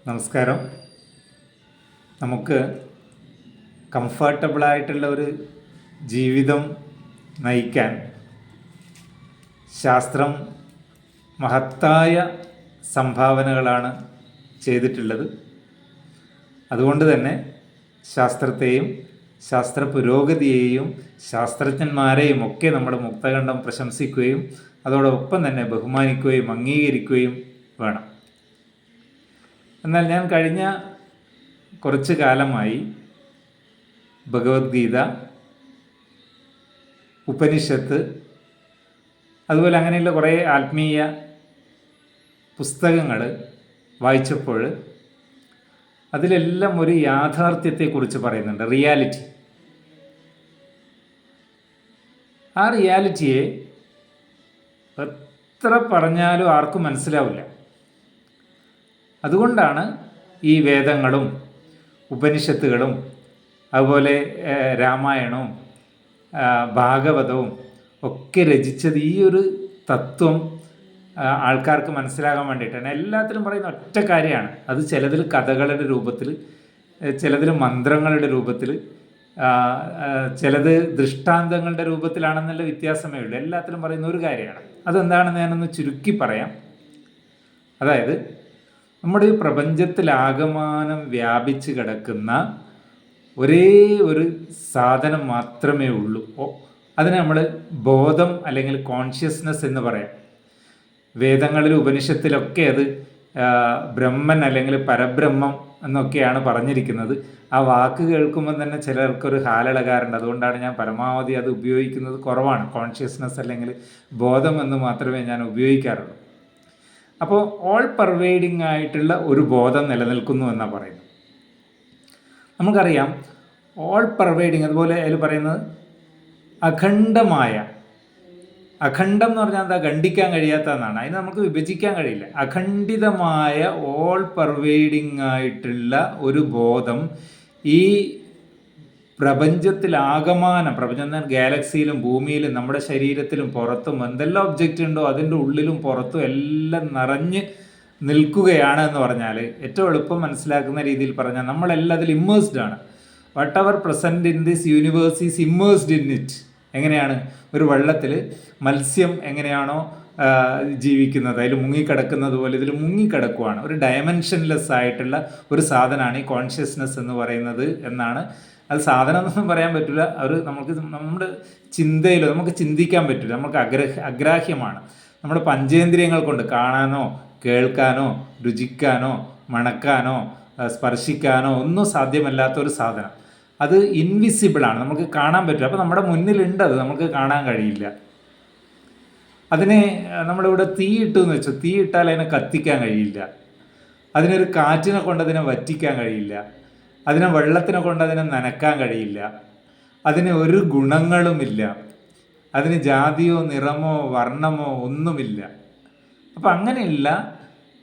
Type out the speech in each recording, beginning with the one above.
നമസ്കാരം. നമുക്ക് കംഫർട്ടബിളായിട്ടുള്ള ഒരു ജീവിതം നയിക്കാൻ ശാസ്ത്രം മഹത്തായ സംഭാവനകളാണ് ചെയ്തിട്ടുള്ളത്. അതുകൊണ്ട് തന്നെ ശാസ്ത്രത്തെയും ശാസ്ത്ര പുരോഗതിയെയും ശാസ്ത്രജ്ഞന്മാരെയും ഒക്കെ നമ്മുടെ മുക്തകണ്ഠം പ്രശംസിക്കുകയും അതോടൊപ്പം തന്നെ ബഹുമാനിക്കുകയും അംഗീകരിക്കുകയും വേണം. എന്നാൽ ഞാൻ കഴിഞ്ഞ കുറച്ച് കാലമായി ഭഗവത്ഗീത, ഉപനിഷത്ത്, അതുപോലെ അങ്ങനെയുള്ള കുറേ ആത്മീയ പുസ്തകങ്ങൾ വായിച്ചപ്പോൾ അതിലെല്ലാം ഒരു യാഥാർത്ഥ്യത്തെക്കുറിച്ച് പറയുന്നുണ്ട്, റിയാലിറ്റി. ആ റിയാലിറ്റിയെ എത്ര പറഞ്ഞാലും ആർക്കും മനസ്സിലാവില്ല. അതുകൊണ്ടാണ് ഈ വേദങ്ങളും ഉപനിഷത്തുകളും അതുപോലെ രാമായണവും ഭാഗവതവും ഒക്കെ രചിച്ചത് ഈ ഒരു തത്വം ആൾക്കാർക്ക് മനസ്സിലാകാൻ വേണ്ടിയിട്ടാണ്. എല്ലാത്തിലും പറയുന്ന ഒറ്റ കാര്യമാണ്. അത് ചിലതിൽ കഥകളുടെ രൂപത്തിൽ, ചിലതിൽ മന്ത്രങ്ങളുടെ രൂപത്തിൽ, ചിലത് ദൃഷ്ടാന്തങ്ങളുടെ രൂപത്തിലാണെന്നുള്ള വ്യത്യാസമേ ഉള്ളൂ. എല്ലാത്തിലും പറയുന്ന ഒരു കാര്യമാണ്. അതെന്താണെന്ന് ഞാനൊന്ന് ചുരുക്കി പറയാം. അതായത്, നമ്മുടെ ഈ പ്രപഞ്ചത്തിലാകമാനം വ്യാപിച്ച് കിടക്കുന്ന ഒരേ ഒരു സാധനം മാത്രമേ ഉള്ളൂ. അതിനെ നമ്മൾ ബോധം അല്ലെങ്കിൽ കോൺഷ്യസ്നെസ് എന്ന് പറയാം. വേദങ്ങളിൽ ഉപനിഷത്തിലൊക്കെ അത് ബ്രഹ്മൻ അല്ലെങ്കിൽ പരബ്രഹ്മം എന്നൊക്കെയാണ് പറഞ്ഞിരിക്കുന്നത്. ആ വാക്ക് കേൾക്കുമ്പോൾ തന്നെ ചിലർക്കൊരു ഹാലിളകാറുണ്ട്. അതുകൊണ്ടാണ് ഞാൻ പരമാവധി അത് ഉപയോഗിക്കുന്നത് കുറവാണ്. കോൺഷ്യസ്നെസ് അല്ലെങ്കിൽ ബോധം എന്ന് മാത്രമേ ഞാൻ ഉപയോഗിക്കാറുള്ളൂ. അപ്പോൾ ഓൾ പെർവെയ്ഡിങ് ആയിട്ടുള്ള ഒരു ബോധം നിലനിൽക്കുന്നു എന്നാണ് പറയുന്നത്. നമുക്കറിയാം ഓൾ പെർവെയ്ഡിങ്, അതുപോലെ അതിൽ പറയുന്നത് അഖണ്ഡമായ, അഖണ്ഡം എന്ന് പറഞ്ഞാൽ എന്താ, ഖണ്ഡിക്കാൻ കഴിയാത്തതെന്നാണ്. അതിന് നമുക്ക് വിഭജിക്കാൻ കഴിയില്ല. അഖണ്ഡിതമായ ഓൾ പെർവെയ്ഡിങ് ആയിട്ടുള്ള ഒരു ബോധം ഈ പ്രപഞ്ചത്തിലാകമാനം, പ്രപഞ്ചം ഗാലക്സിയിലും ഭൂമിയിലും നമ്മുടെ ശരീരത്തിലും പുറത്തും എന്തെല്ലാം ഒബ്ജക്റ്റ് ഉണ്ടോ അതിൻ്റെ ഉള്ളിലും പുറത്തും എല്ലാം നിറഞ്ഞ് നിൽക്കുകയാണ് എന്ന് പറഞ്ഞാൽ, ഏറ്റവും എളുപ്പം മനസ്സിലാക്കുന്ന രീതിയിൽ പറഞ്ഞാൽ, നമ്മളെല്ലാം അതിൽ ഇമ്മേഴ്സ്ഡ് ആണ്. What ever present in this universe is immersed in it. എങ്ങനെയാണ് ഒരു വെള്ളത്തിൽ മത്സ്യം എങ്ങനെയാണോ ജീവിക്കുന്നത്, അതിൽ മുങ്ങിക്കിടക്കുന്നത് പോലെ ഇതിൽ മുങ്ങിക്കിടക്കുവാണ്. ഒരു ഡയമെൻഷൻലെസ് ആയിട്ടുള്ള ഒരു സാധനമാണ് ഈ കോൺഷ്യസ്നെസ് എന്ന് പറയുന്നത് എന്നാണ്. അത് സാധനം എന്നൊന്നും പറയാൻ പറ്റില്ല. ഒരു നമ്മുടെ ചിന്തയിലോ നമുക്ക് ചിന്തിക്കാൻ പറ്റില്ല. നമുക്ക് അഗ്രാഹ്യമാണ്. നമ്മുടെ പഞ്ചേന്ദ്രിയങ്ങൾ കൊണ്ട് കാണാനോ കേൾക്കാനോ രുചിക്കാനോ മണക്കാനോ സ്പർശിക്കാനോ ഒന്നും സാധ്യമല്ലാത്തൊരു സാധനം. അത് ഇൻവിസിബിളാണ്, നമുക്ക് കാണാൻ പറ്റില്ല. അപ്പോൾ നമ്മുടെ മുന്നിലുണ്ട്, അത് നമുക്ക് കാണാൻ കഴിയില്ല. അതിനെ നമ്മളിവിടെ തീ ഇട്ടു എന്ന് വെച്ചോ, തീ ഇട്ടാൽ അതിനെ കത്തിക്കാൻ കഴിയില്ല. അതിനൊരു കാറ്റിനെ കൊണ്ട് അതിനെ വറ്റിക്കാൻ കഴിയില്ല. അതിനെ വെള്ളത്തിനെ കൊണ്ട് അതിനെ നനക്കാൻ കഴിയില്ല. അതിന് ഒരു ഗുണങ്ങളുമില്ല. അതിന് ജാതിയോ നിറമോ വർണ്ണമോ ഒന്നുമില്ല. അപ്പം അങ്ങനെയുള്ള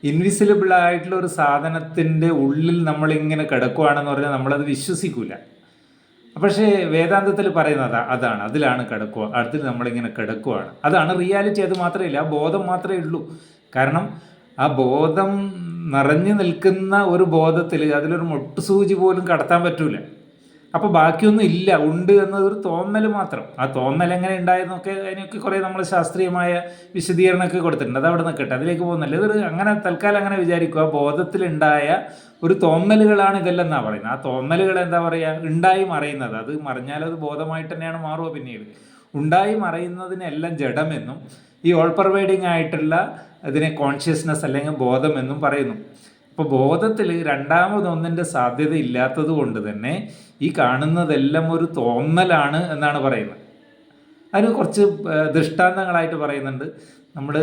ഇൻവിസിബിളായിട്ടുള്ള ഒരു സാധനത്തിൻ്റെ ഉള്ളിൽ നമ്മളിങ്ങനെ കിടക്കുകയാണെന്ന് പറഞ്ഞാൽ നമ്മളത് വിശ്വസിക്കൂല. പക്ഷേ വേദാന്തത്തിൽ പറയുന്നത് അതാണ്, അതിലാണ് കിടക്കുക, അതിൽ നമ്മളിങ്ങനെ കിടക്കുകയാണ്. അതാണ് റിയാലിറ്റി. അത് മാത്രമേ ആ ബോധം മാത്രമേ ഉള്ളൂ. കാരണം ആ ബോധം നിറഞ്ഞു നിൽക്കുന്ന ഒരു ബോധത്തിൽ അതിലൊരു മൊട്ടുസൂചി പോലും കടത്താൻ പറ്റൂല. അപ്പോൾ ബാക്കിയൊന്നും ഇല്ല, ഉണ്ട് എന്നതൊരു തോന്നൽ മാത്രം. ആ തോന്നൽ എങ്ങനെ ഉണ്ടായെന്നൊക്കെ അതിനൊക്കെ കുറേ നമ്മൾ ശാസ്ത്രീയമായ വിശദീകരണമൊക്കെ കൊടുത്തിട്ടുണ്ട്. അത് അവിടെ നിൽക്കട്ടെ, അതിലേക്ക് പോകുന്നില്ല. ഇതൊരു അങ്ങനെ തൽക്കാലം അങ്ങനെ വിചാരിക്കുക, ആ ബോധത്തിലുണ്ടായ ഒരു തോന്നലുകളാണ് ഇതെല്ലാം എന്നാണ് പറയുന്നത്. ആ തോന്നലുകൾ എന്താ പറയുക, ഉണ്ടായി മറയുന്നത്. അത് മറിഞ്ഞാൽ അത് ബോധമായിട്ട് തന്നെയാണ് മാറുക. പിന്നീട് ഉണ്ടായി മറയുന്നതിനെല്ലാം ജഡമെന്നും ഈ ഓൾ പെർവെയ്ഡിങ് ആയിട്ടുള്ള ഇതിനെ കോൺഷ്യസ്നെസ് അല്ലെങ്കിൽ ബോധം എന്നും പറയുന്നു. അപ്പോൾ ബോധത്തിൽ രണ്ടാമതൊന്നിൻ്റെ സാധ്യത ഇല്ലാത്തത് കൊണ്ട് തന്നെ ഈ കാണുന്നതെല്ലാം ഒരു തോന്നലാണ് എന്നാണ് പറയുന്നത്. അതിന് കുറച്ച് ദൃഷ്ടാന്തങ്ങളായിട്ട് പറയുന്നുണ്ട്. നമ്മൾ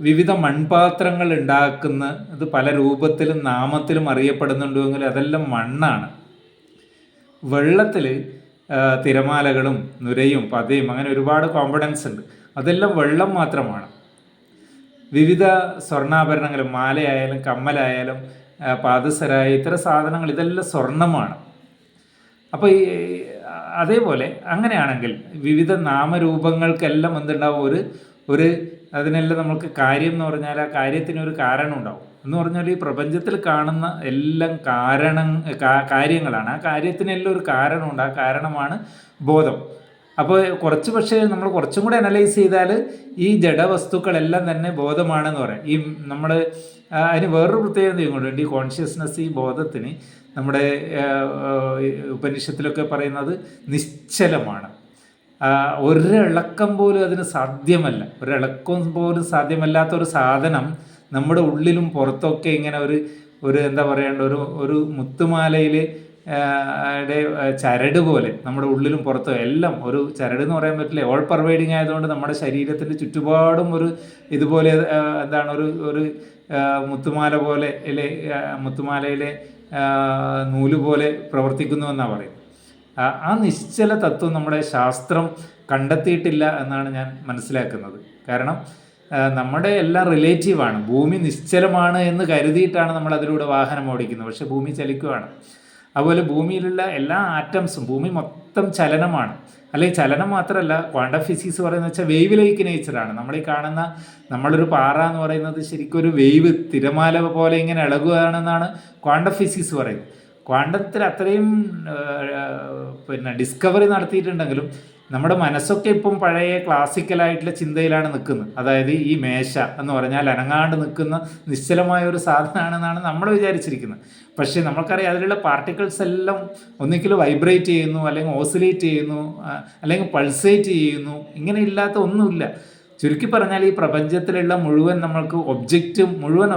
വിവിധ മൺപാത്രങ്ങൾ ഉണ്ടാക്കുന്ന ഇത് പല രൂപത്തിലും നാമത്തിലും അറിയപ്പെടുന്നുണ്ടെങ്കിൽ അതെല്ലാം മണ്ണാണ്. വെള്ളത്തിൽ തിരമാലകളും നുരയും പതയും അങ്ങനെ ഒരുപാട് കോമ്പണൻസ് ഉണ്ട്. അതെല്ലാം വെള്ളം മാത്രമാണ്. വിവിധ സ്വർണ്ണാഭരണങ്ങളും മാലയായാലും കമ്മലായാലും പാദസരായ ഇത്തരം സാധനങ്ങൾ ഇതെല്ലാം സ്വർണ്ണമാണ്. അപ്പോൾ അതേപോലെ അങ്ങനെയാണെങ്കിൽ വിവിധ നാമരൂപങ്ങൾക്കെല്ലാം എന്തുണ്ടാവും, ഒരു അതിനെല്ലാം നമുക്ക് കാര്യം എന്ന് പറഞ്ഞാൽ ആ കാര്യത്തിനൊരു കാരണം ഉണ്ടാവും. എന്ന് പറഞ്ഞാൽ ഈ പ്രപഞ്ചത്തിൽ കാണുന്ന എല്ലാം കാര്യങ്ങളാണ്. ആ കാര്യത്തിനെല്ലാം ഒരു കാരണമുണ്ട്. ആ കാരണമാണ് ബോധം. അപ്പോൾ പക്ഷേ നമ്മൾ കുറച്ചും കൂടെ അനലൈസ് ചെയ്താൽ ഈ ജഡവസ്തുക്കളെല്ലാം തന്നെ ബോധമാണെന്ന് പറയാം. ഈ നമ്മൾ അതിന് വേറൊരു പ്രത്യേകതയും കൊണ്ടുണ്ട്. ഈ കോൺഷ്യസ്നസ്, ഈ ബോധത്തിന് നമ്മുടെ ഉപനിഷത്തിലൊക്കെ പറയുന്നത് നിശ്ചലമാണ്. ഒരിളക്കം പോലും അതിന് സാധ്യമല്ല. ഒരിളക്കം പോലും സാധ്യമല്ലാത്തൊരു സാധനം നമ്മുടെ ഉള്ളിലും പുറത്തൊക്കെ ഇങ്ങനെ ഒരു എന്താ പറയേണ്ട ഒരു മുത്തുമാലയിൽ ചരട് പോലെ നമ്മുടെ ഉള്ളിലും പുറത്തും എല്ലാം ഒരു ചരട് എന്ന് പറയാൻ പറ്റില്ല. ഓൾ പെർവൈഡിങ് ആയതുകൊണ്ട് നമ്മുടെ ശരീരത്തിൻ്റെ ചുറ്റുപാടും ഇതുപോലെ എന്താണ് ഒരു മുത്തുമാല പോലെ മുത്തുമാലയിലെ നൂല് പോലെ പ്രവർത്തിക്കുന്നുവെന്നാണ് പറയുന്നത്. ആ നിശ്ചല തത്വം നമ്മുടെ ശാസ്ത്രം കണ്ടെത്തിയിട്ടില്ല എന്നാണ് ഞാൻ മനസ്സിലാക്കുന്നത്. കാരണം നമ്മുടെ എല്ലാം റിലേറ്റീവാണ്. ഭൂമി നിശ്ചലമാണ് എന്ന് കരുതിയിട്ടാണ് നമ്മൾ അതിലൂടെ വാഹനം ഓടിക്കുന്നത്. പക്ഷെ ഭൂമി ചലിക്കുകയാണ്. അതുപോലെ ഭൂമിയിലുള്ള എല്ലാ ആറ്റംസും, ഭൂമി മൊത്തം ചലനമാണ്. അല്ലെങ്കിൽ ചലനം മാത്രമല്ല, ക്വാണ്ടം ഫിസിക്സ് പറയുന്നത് വെച്ചാൽ വേവ് ലൈക്ക് നേച്ചറാണ്. നമ്മളീ കാണുന്ന നമ്മളൊരു പാറ എന്ന് പറയുന്നത് ശരിക്കും ഒരു വേവ്, തിരമാല പോലെ ഇങ്ങനെ ഇളകുകയാണെന്നാണ് ക്വാണ്ടം ഫിസിക്സ് പറയുന്നത്. ക്വാണ്ടത്തിൽ അത്രയും ഡിസ്കവറി നടത്തിയിട്ടുണ്ടെങ്കിലും നമ്മുടെ മനസ്സൊക്കെ ഇപ്പം പഴയ ക്ലാസിക്കലായിട്ടുള്ള ചിന്തയിലാണ് നിൽക്കുന്നത്. അതായത് ഈ മേശ എന്ന് പറഞ്ഞാൽ അനങ്ങാണ്ട് നിൽക്കുന്ന നിശ്ചലമായ ഒരു സാധനമാണെന്നാണ് നമ്മൾ വിചാരിച്ചിരിക്കുന്നത്. പക്ഷേ നമുക്കറിയാം അതിലുള്ള പാർട്ടിക്കിൾസ് എല്ലാം ഒന്നിക്കലും വൈബ്രേറ്റ് ചെയ്യുന്നു, അല്ലെങ്കിൽ ഓസിലേറ്റ് ചെയ്യുന്നു, അല്ലെങ്കിൽ പൾസേറ്റ് ചെയ്യുന്നു. ഇങ്ങനെ ഇല്ലാത്ത ഒന്നുമില്ല. ചുരുക്കി പറഞ്ഞാൽ ഈ പ്രപഞ്ചത്തിലുള്ള മുഴുവൻ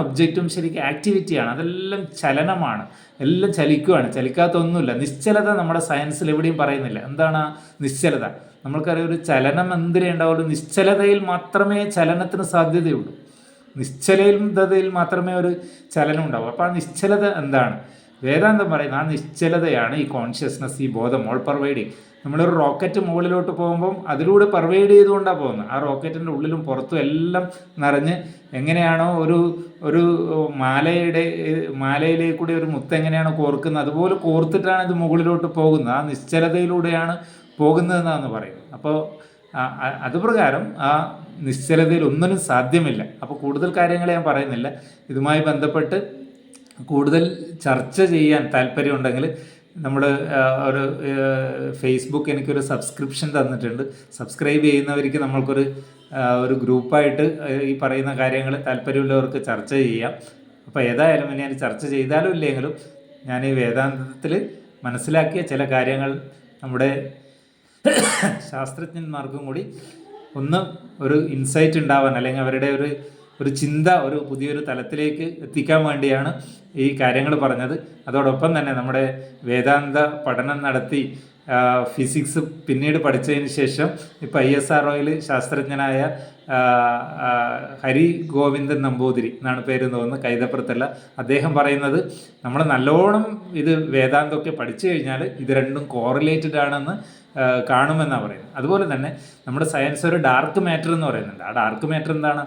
ഒബ്ജക്റ്റും ശരിക്കും ആക്ടിവിറ്റിയാണ്. അതെല്ലാം ചലനമാണ്, എല്ലാം ചലിക്കുകയാണ്. ചലിക്കാത്ത ഒന്നുമില്ല. നിശ്ചലത നമ്മുടെ സയൻസിൽ എവിടെയും പറയുന്നില്ല. എന്താണ് നിശ്ചലത? നമ്മൾക്കറിയാം, ഒരു ചലനം എന്തിനേ ഉണ്ടാവുള്ളൂ? നിശ്ചലതയിൽ മാത്രമേ ചലനത്തിന് സാധ്യതയുള്ളൂ. നിശ്ചലതയിൽ മാത്രമേ ഒരു ചലനം ഉണ്ടാവൂ. അപ്പോൾ ആ നിശ്ചലത എന്താണ്? വേദാന്തം പറയുന്നത് ആ നിശ്ചലതയാണ് ഈ കോൺഷ്യസ്നസ്, ഈ ബോധം, ഓൾ പെർവൈഡിങ്. നമ്മളൊരു റോക്കറ്റ് മുകളിലോട്ട് പോകുമ്പം അതിലൂടെ പെർവൈഡ് ചെയ്തുകൊണ്ടാണ് പോകുന്നത്. ആ റോക്കറ്റിൻ്റെ ഉള്ളിലും പുറത്തും എല്ലാം നിറഞ്ഞ് എങ്ങനെയാണോ ഒരു മാലയിലേക്കൂടി ഒരു മുത്ത് എങ്ങനെയാണോ കോർക്കുന്നത്, അതുപോലെ കോർത്തിട്ടാണ് ഇത് മുകളിലോട്ട് പോകുന്നത്. ആ നിശ്ചലതയിലൂടെയാണ് പോകുന്നതെന്നാണ് പറയുന്നത്. അപ്പോൾ അതുപ്രകാരം ആ നിശ്ചലതയിൽ ഒന്നിനും സാധ്യമില്ല. അപ്പോൾ കൂടുതൽ കാര്യങ്ങൾ ഞാൻ പറയുന്നില്ല. ഇതുമായി ബന്ധപ്പെട്ട് കൂടുതൽ ചർച്ച ചെയ്യാൻ താല്പര്യമുണ്ടെങ്കിൽ നമ്മൾ ഒരു ഫേസ്ബുക്ക് എനിക്കൊരു സബ്സ്ക്രിപ്ഷൻ തന്നിട്ടുണ്ട്. സബ്സ്ക്രൈബ് ചെയ്യുന്നവർക്ക് നമ്മൾക്കൊരു ഗ്രൂപ്പായിട്ട് ഈ പറയുന്ന കാര്യങ്ങൾ താല്പര്യമുള്ളവർക്ക് ചർച്ച ചെയ്യാം. അപ്പോൾ ഏതായാലും ഇനി ഞാൻ ചർച്ച ചെയ്താലും ഇല്ലെങ്കിലും ഞാൻ ഈ വേദാന്തത്തിൽ മനസ്സിലാക്കിയ ചില കാര്യങ്ങൾ നമ്മുടെ ശാസ്ത്രജ്ഞന്മാർക്കും കൂടി ഒരു ഇൻസൈറ്റ് ഉണ്ടാവാൻ, അല്ലെങ്കിൽ അവരുടെ ഒരു ചിന്ത പുതിയൊരു തലത്തിലേക്ക് എത്തിക്കാൻ വേണ്ടിയാണ് ഈ കാര്യങ്ങൾ പറഞ്ഞത്. അതോടൊപ്പം തന്നെ നമ്മുടെ വേദാന്ത പഠനം നടത്തി ഫിസിക്സ് പിന്നീട് പഠിച്ചതിന് ശേഷം ഇപ്പോൾ ISROയിൽ ശാസ്ത്രജ്ഞനായ ഹരി ഗോവിന്ദൻ നമ്പൂതിരി എന്നാണ് പേര് തോന്നുന്നത്, കൈതപ്പുറത്തല്ല, അദ്ദേഹം പറയുന്നത് നമ്മൾ നല്ലോണം ഇത് വേദാന്തമൊക്കെ പഠിച്ചു കഴിഞ്ഞാൽ ഇത് രണ്ടും കോറിലേറ്റഡ് ആണെന്ന് കാണുമെന്നാണ് പറയുന്നത്. അതുപോലെ തന്നെ നമ്മുടെ സയൻസ് ഒരു ഡാർക്ക് മാറ്റർ എന്ന് പറയുന്നുണ്ട്. ആ ഡാർക്ക് മാറ്റർ എന്താണ്?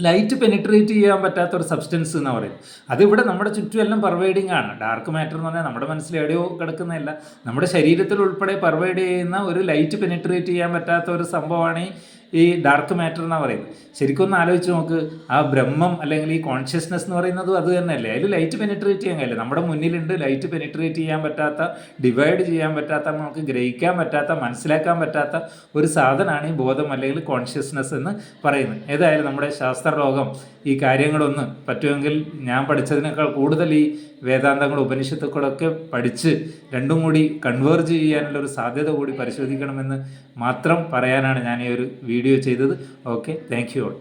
ലൈറ്റ് പെനിട്രേറ്റ് ചെയ്യാൻ പറ്റാത്തൊരു സബ്സ്റ്റൻസ് എന്ന് പറയുന്നത്. അതിവിടെ നമ്മുടെ ചുറ്റുമെല്ലാം പെർവൈഡിങ് ആണ്. ഡാർക്ക് മാറ്റർ എന്ന് പറഞ്ഞാൽ നമ്മുടെ മനസ്സിൽ എവിടെയോ കിടക്കുന്നതല്ല, നമ്മുടെ ശരീരത്തിൽ ഉൾപ്പെടെ പെർവൈഡ് ചെയ്യുന്ന ഒരു ലൈറ്റ് പെനിട്രേറ്റ് ചെയ്യാൻ പറ്റാത്ത ഒരു സംഭവമാണ് ഈ ഡാർക്ക് മാറ്റർ എന്നാണ് പറയുന്നത്. ശരിക്കും ഒന്ന് ആലോചിച്ച് നോക്ക്, ആ ബ്രഹ്മം അല്ലെങ്കിൽ ഈ കോൺഷ്യസ്നെസ് എന്ന് പറയുന്നതും അത് തന്നെയല്ലേ? അതിൽ ലൈറ്റ് പെനിട്രേറ്റ് ചെയ്യാൻ കഴിയില്ല. നമ്മുടെ മുന്നിലുണ്ട് ലൈറ്റ് പെനിട്രേറ്റ് ചെയ്യാൻ പറ്റാത്ത, ഡിവൈഡ് ചെയ്യാൻ പറ്റാത്ത, നമുക്ക് ഗ്രഹിക്കാൻ പറ്റാത്ത, മനസ്സിലാക്കാൻ പറ്റാത്ത ഒരു സാധനമാണ് ഈ ബോധം അല്ലെങ്കിൽ കോൺഷ്യസ്നെസ് എന്ന് പറയുന്നത്. ഏതായാലും നമ്മുടെ ശാസ്ത്രലോകം ഈ കാര്യങ്ങളൊന്ന് പറ്റുമെങ്കിൽ ഞാൻ പഠിച്ചതിനേക്കാൾ കൂടുതൽ ഈ വേദാന്തങ്ങളും ഉപനിഷത്തുക്കളൊക്കെ പഠിച്ച് രണ്ടും കൂടി കൺവേർജ് ചെയ്യാനുള്ള ഒരു സാധ്യത കൂടി പരിശോധിക്കണമെന്ന് മാത്രം പറയാനാണ് ഞാൻ ഈ ഒരു വീഡിയോ ചെയ്തത്. Okay, thank you all.